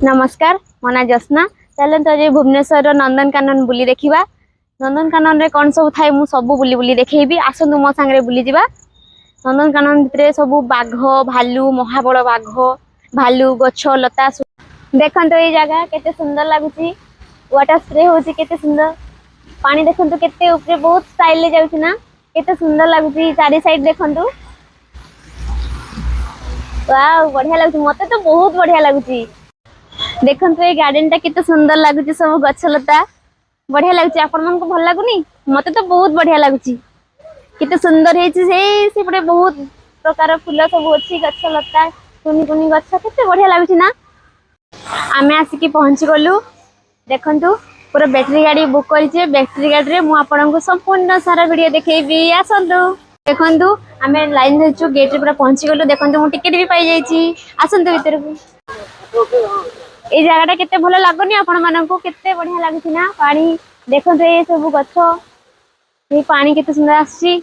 नमस्कार मो ना ज्योत्ना। चलते आज भुवनेश्वर नंदनकानन बुली देखा। नंदनकानन रे कौन सब थाए मु सब बुली बुली देखी। आसतु मो सांगे बुली जा। नंदनकानन भितर सब बाघ भालू महाबड़ बाघ भालू गछ लता देखो ये जगह केते सुंदर लगुच। वाटर स्प्रे हो सुंदर पानी देखो केते ऊपर बहुत स्टाइल जाऊँ ना केते सुंदर लगुच। चारि साइड देखु बढ़िया लगुच। मते तो बहुत बढ़िया लगुच। देखो ये गार्डन टा कितना सुंदर लगुच। सब गछलता बढ़िया लगुच। आपण मन को भल लगुनी? मते तो बहुत बढ़िया लगुच। कितना सुंदर है बहुत प्रकार फूल सब अच्छी गछलता कुनी कुनी गछ केते बढ़िया लगुच ना। आमे आसिकी पहुंची गलु। देखंतु पूरा बैटरी गाड़ी बुक करिचे। बैटरी गाड़ी रे मु आपन को संपूर्ण सारा वीडियो देखेबी। आसंतु देखंतु आमे लाइन धरछु गेट रे पूरा पहुंची गलु। देखंतु मु टिकट भी पाई जाईची। आसंतु भीतर को ए जगह केते भल लागोनी आपण माननको? केते बढ़िया लागुची ना। पानी देखंतु ए सब गछ ए पानी केते सुंदर आसी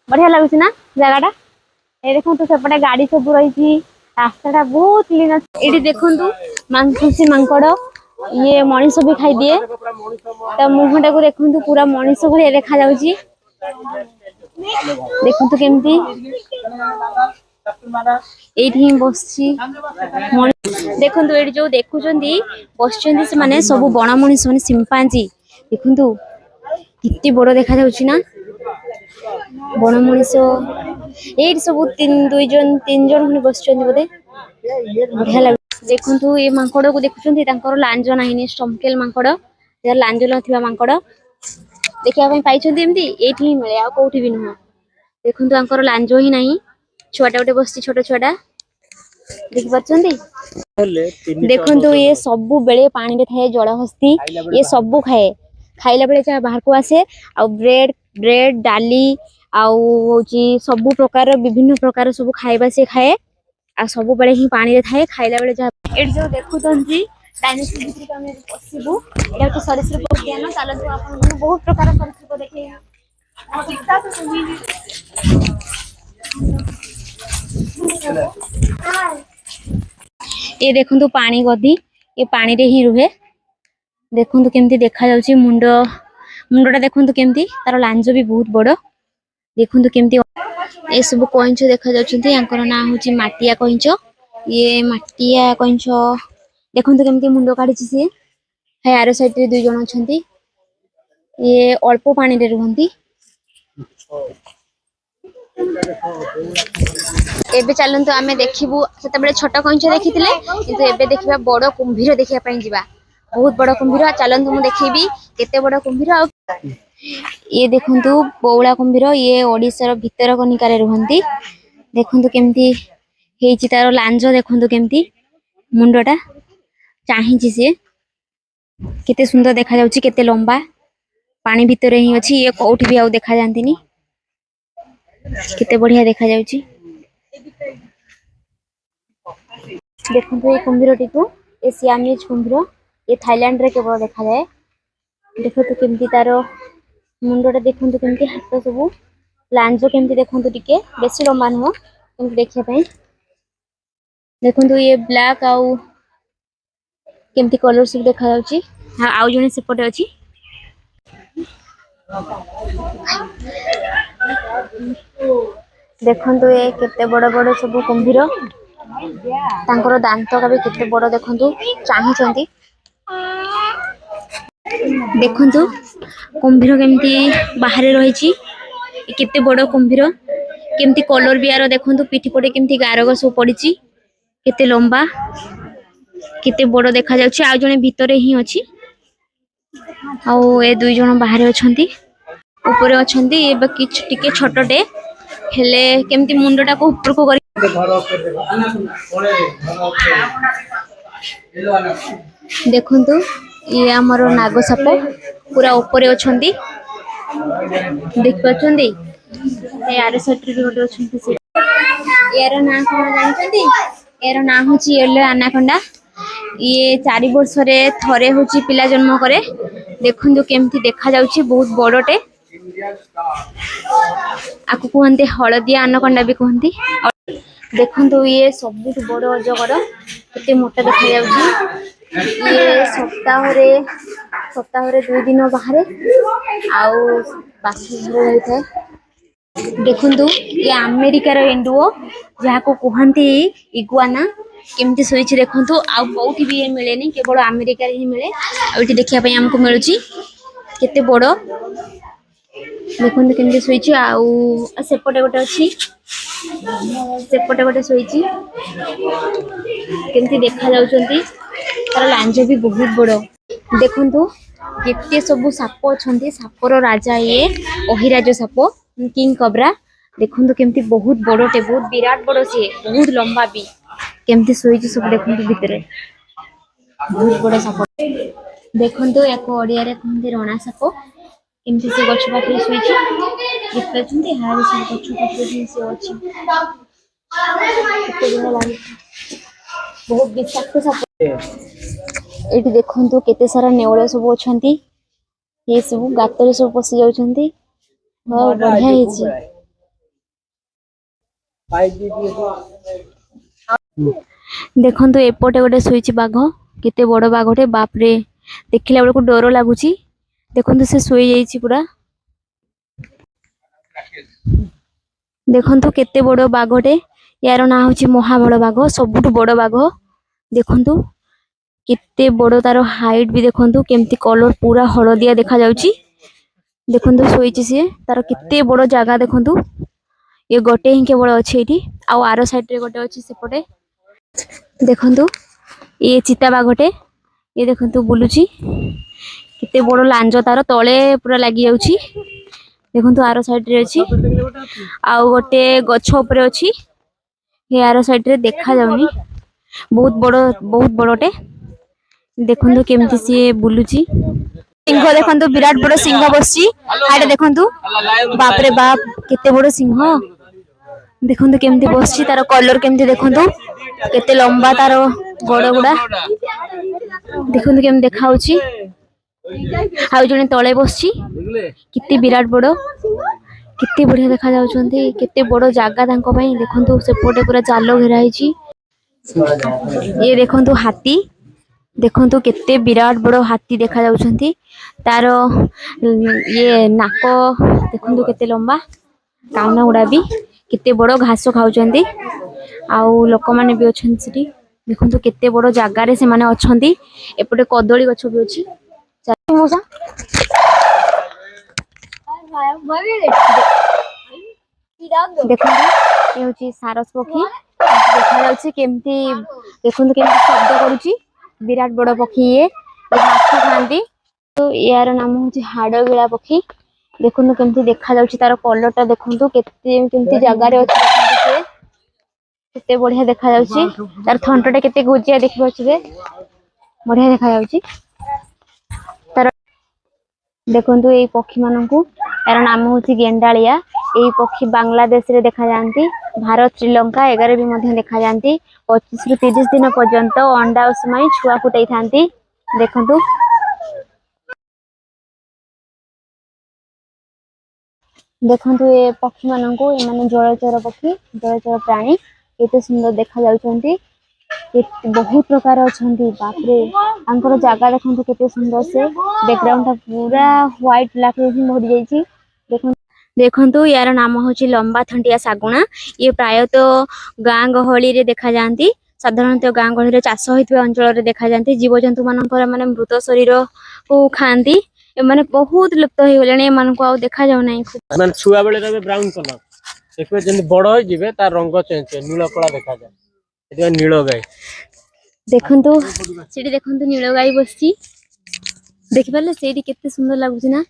बढ़िया लागुची ना जगहटा। ए देखंतु सेपटे गाड़ी सब रहीची। रास्ताटा बहुत क्लीन अछि। एडी देखंतु मांकुसी मांकड़ ये मनीष भी खाई दिए। त मुहटा को देखंतु पूरा मनीष भले देखा जाउची। देखंतु केमती एठी बसची। देखंतु एठी जो देखुचंदी बसचंदी से माने सब बण मनीष माने सिंपांजी। देखंतु कित्ती बड़ देखा जाउची ना बण मनीष। एठी सब दुई जन तीन जन हने बसचंदी बोदे बढ़िया लाग। देखंतु ए मांकड़ को देखुचंदी तांकर लांज नाहिनी। स्टम्पकेल मांकड़ जे लांज नथिबा मांकड़ देखिया पई पाइचंदी। एमती एठी मिले आ कोठी भी न। देखंतु तांकर लांज ही नाही। छुआटा गोटे बसची छोट छुआटा देख पाचंदी। देखंतु ये सबु बेले पानी रे थाए जळ हस्ती। ये सबु खाए खाइला बेले जा बाहर को आसे आ ब्रेड ब्रेड डाली आउ होची सबु प्रकार विभिन्न प्रकार सब खाइबा से खाए आ सबु बेले ही पानी रे थाए। खाइला बेले जा एट जो देखुतंती डायनासोर भितर हम पसिबु। एटा तो सरीसृप उद्यान। चलतु आपन बहुत प्रकार सरीसृप देखे शिक्षा से सुनी। ये देखंतु पानी गदी ये पानी रे ही रुहे। देखंतु केमती देखा जाउची। मुंडटा देखंतु केमती तार लांज भी बहुत बड़। देखंतु केमती ए सब कइंच देखा जाउछंती। यांकर ना होची माटिया कइंच। ये माटिया कइंच देखंतु केमती मुंडो काढिची से। हे आरो साइड रे दुई जण अछंती। ये अल्प पानी रे रुहंती। एबे चलंतु आमे देखिबु। सेते बेले छोट कइंच देखिथिले किंतु एबे देखिबा बड़ कुंभीर देखिया पई जिबा। बहुत बड़ कुंभीर। चलंतु मु देखिबी केते बड़ कुंभीर। ये देखंतु बौला कुंभीर। ये ओडिसा रो भीतर कनिका रे रुहंती। देखंतु केमती हेची तारो लांज देखंतु केमती मुंडटा चाहिची से केते सुंदर देखा जाउची। केते लंबा पानी भीतर ही अछि। ये कोठी भी आउ देखा जानतिनी। केते बढ़िया देखा जाउची। देखंतु ये कुंभीरटी को ए सियामीज कुंभीर। ये थाईलैंड रे केवल देखा जाए। देखंतु केमती तारो मुंडटा देखंतु केमती हाथ सब लांजो केमती देखंतु टिके बेसी लंबा न केमती देखिया पई। देखंतु ये ब्लैक आउ केमती कलर सब देखा जाउची। हां आउ जने सेपटे अछि। देखंतु ये केते बड़ बड़ सब कुंभीर। तांकर दांत का भी केते बड़ देखंतु चाहिचंती। देखंतु कुंभीर केमती बाहर रहिची। केते बड़ कुंभीर केमती कलर भी आरो देखंतु पिठी पटे केमती गारग सब पड़ीची। केते लंबा केते बड़ देखा जाउची। आ जने भीतरे ही अछि। आ ए दुई जण बाहर अछंती ऊपर अछंती। ए बाकी टिके छोटटे हेले केमती मुंडटा को ऊपर को करी देखंतु ये हमरो नाग साप पूरा ऊपर अछंती। देख पाछंती ए आरे सट्री रोड अछंती। से एरो ना कोन जानछंती? एरो ना होची येलो एनाकोंडा। ये 4 वर्ष रे थरे होची पिला जन्म करे। देखंतु केमती देखा जाउची बहुत बड़टे। आकु कहते हलदिया एनाकोंडा भी कहती। देखो ये सबुठ बड़ अजगर केते मोटा देखा जाउची ये सप्ताह रे 2 दिन बाहर आउ बाकी घरे रहता है। देखो ये अमेरिकार एंडुओ जहाँ को कहते इगुआना केमती शोची देखु आउ कौटी भी ये मिले केवल अमेरिका ही मिले आउटी देखा आमको मिलूची केते बड़ देखो केमती शोची आउ सेपटे गोटे अच्छी सेपटे गोटे शोची केमती देखा जाउछंती तार लांज भी बहुत बड़ देखु केते सब साप अच्छा सापर राजा ये अहिराज साप किंग कबरा देखु केमती बहुत बड़टे बहुत विराट बड़ सी बहुत लंबा भी केमती शोची सब देखु भितर बहुत बड़ साप देखु एक ओडिया रे कहते रणा साप केमती से गछ पाखे शोची देखते हार सब गछ पाखे से अच्छी बहुत विषाक्त साप ये देखु केते सारा नेवल सब अच्छा ये सब गातर सब पशि जाउछंती बढ़िया ହେଇଛି देखु एपटे गोटे शोची बाघ केते बड़ बाघटे बाप रे देखिला बेलू डर लगुच देखु से शोई जाइछि पूरा देखु केते बड़ बाघटे यार ना हूँ महाबल बाघ सबुठ बड़ बाघ देखु केते बड़ तार हाइट भी देखु केमती कलर पूरा हलदिया देखा जाउची देखु शोईची सी तार केते बड़ जगह देखु ये गोटे ही केवल अच्छे ये आउ आर साइड रे गोटे अच्छे सेपटे देखु ये चिता बाघटे ये देखु बुलुची केते बड़ लांज तार तले पूरा लगी जाउची देखु आर साइड रे अच्छी आउ गोटे गछ ऊपर अच्छी ये आर साइड रे देखा जाउनी बहुत बड़टे देखु केमती सी बुलुची सिंह देखु विराट बड़ सिंह बसची आड़े देखु बाप रे बाप केते बड़ सिंह देखु केमती बसची तार कलर केमती देखु केते लंबा तार गोड़ गुड़ा देखु केमती देखाउची आउ जने तळे बसची केते विराट बड़ केते बढ़िया देखा जाउछंती केते बड़ जागा तांको पई देखु सेपटे पूरा जाल घेरा हिची ये देखु हाथी देखु केते विराट बड़ हाथी देखा जाउछंती तार ये नाक देखु केते लंबा कान गुड़ा भी केते बड़ घास खाउछंती आउ लोक माने भी अछंती सेठी देखु केते बड़ जागा रे से माने अछंती एपटे कदली गछ भी अछि मोसा देखु ये होची सारस पक्षी देखा जाउछि केमती देखु केमती शब्द करूची विराट बड़ पक्षी ये घास खाती तो यार नाम हूँ हाड़गिला पक्षी देखु केमती देखा जाउछि तार कलर टा देखु केमती जगार अच्छे केते बढ़िया देखा जाउछि तार थंटटा केते गोजिया देखि पाछिबे बढ़िया देखा जाउछि तार देखु ये पक्षी मानकू यार नाम हूँ गेंडालिया यही पक्षी बांग्लादेश रे देखा जाती भारत श्रीलंका एगार भी मध्य देखा जाती 25 रु 30 दिन पर्यंत अंडा उसमाई छुआ फुटाई थांती देखु देखु ये पक्षी मानकू ये जलचर पक्षी जलचर प्राणी केते सुंदर देखा जाउछंती बहुत प्रकार अच्छी बाप रे आंकर जगह देखु केते सुंदर से बैकग्राउंड पूरा व्हाइट ब्लैक रे भरी जाइछि देखु यार नाम हूँ लंबा थंटिया शागुणा ये प्रायतः गाँ गहली रे देखा जाती साधारणतः गाँ गहली चाष होता अंचल देखा जाती जीवजंतु मानकर माने मृत शरीर को खाती माने बहुत लुप्त हो गले आ देखा जाऊ ना माने छुआ बेले रे ब्राउन कलर देखबे जंदी बड़ होई जिवे तार रंग चेंज नील कला देखा जाय एटा नील गाय देखंतु सेठी देखंतु नील गाय बसची देखि परले सेठी केते सुंदर लागुची ना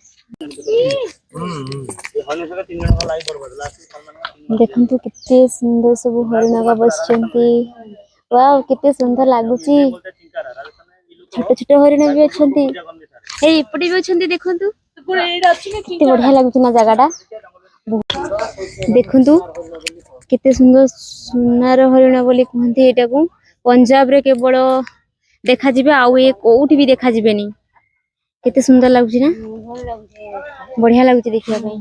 देखंतु केते सुंदर सब हरिणागा बसचंती वाओ केते सुंदर लागुची छोटे छोटे हरिण भी अछंती ए इपटी भी अछंती देखंतु केते बढ़िया लागुची ना जगाटा देखंतु केते सुंदर सुनार हरिण बोली कहंती एटा को पंजाब रे केवल देखा जिबे आउ ए कोउठी भी देखा जिबेनी केते सुंदर लागुची ना बढ़िया लागुची देखिया पई